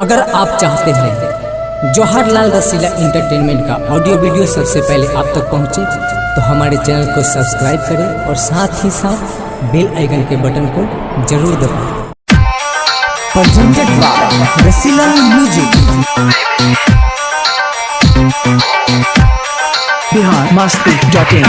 अगर आप चाहते हैं जवाहरलाल रसीला एंटरटेनमेंट का ऑडियो वीडियो सबसे पहले आप तक पहुंचे तो हमारे चैनल को सब्सक्राइब करें और साथ ही साथ बेल आइकन के बटन को जरूर दबाएं। Presented by Rasila music. biharmasti.in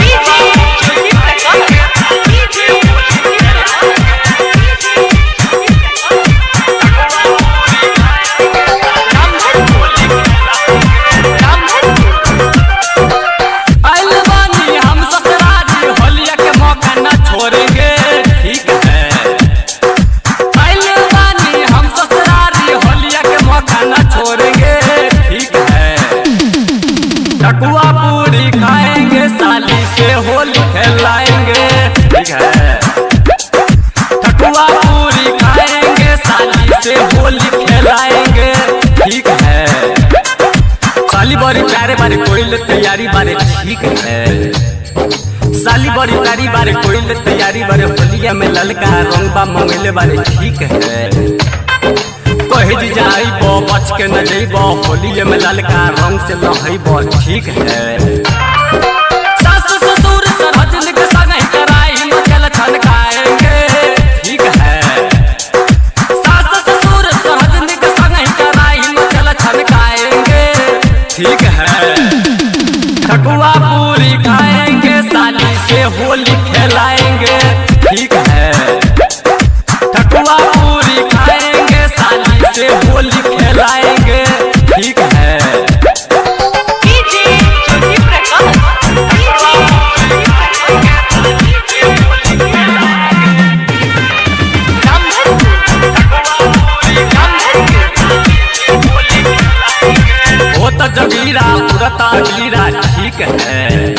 ठकुआ पूरी खाएंगे साली से होली खेलाएंगे, ठीक है। ठकुआ पूरी खाएंगे साली से होली खेलाएंगे, ठीक है। साली बड़ी प्यारे बारे कोई तैयारी बारे, ठीक है। साली बड़ी प्यारी बारे कोई तैयारी बारे होलिया में ललका रंगबा मंगले बारे, ठीक है। कहे जी जाइबो बच के न जइबो होली में ललका रंग से लहइबो, ठीक है। सास ससुर सरहद के संग ही कराई मचल छनकाएंगे, ठीक है। सास ससुर सरहद के संग ही कराई मचल छनकाएंगे, ठीक है। ठकुआ पूरी खाएंगे साली से होली खेलाएंगे, ठीक है। ठकुआ पूरी खाएंगे साली से होली खेलाएंगे, ठीक है। होता जगीरा उड़ता गिरा, ठीक है।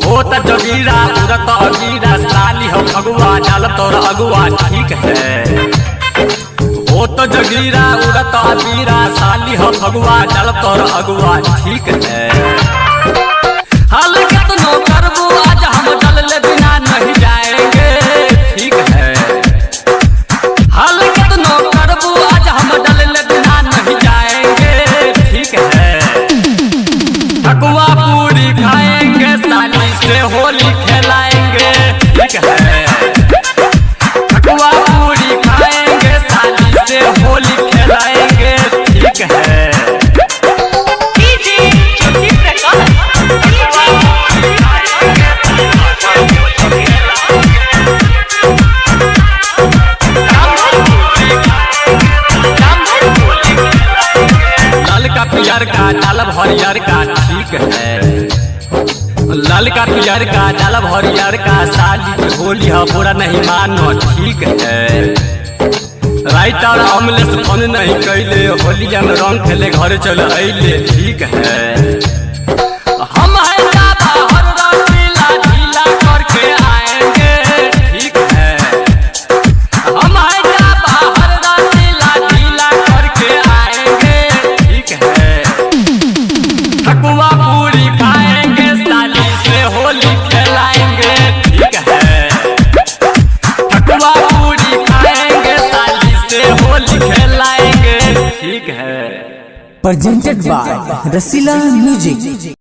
होता जगीरा उड़ता गिरा साली हो अगुआ डाल तोर अगुआ, ठीक है। होता जगीरा उड़ता गिरा साली हो अगुआ डाल तोर अगुआ, ठीक है। हाल कितनो करबू आज हम डल ले बिना नहीं जाएंगे, ठीक है। हाल कितनो करबू आज हम डल ले बिना नहीं जाएंगे, ठीक है। ठकुआ पूरी खाएंगे साली से होली खेलाएंगे, ठीक है। ठकुआ पूरी खाएंगे साली से होली खेलाएंगे, ठीक है। लाल का पियर का डालब हरियर का, ठीक है। लाल का पियर का डालब हरियर का साली की होली है बुरा नहीं मानो, ठीक है। राइटर अमलेस फोन नहीं कैले होलिया में रंग खेले घर चल अइले, ठीक है। हम है जाबा हर रसीला ढीला करके आएंगे, ठीक है। हम है जाबा हर रसीला ढीला करके आएंगे, ठीक है। ठकुआ पूरी खाएंगे साली से होली खेलाएंगे, ठीक है। ठकुआ पूरी खाएंगे साली से होली खेलाएंगे, ठीक है। Presented by Rasila music.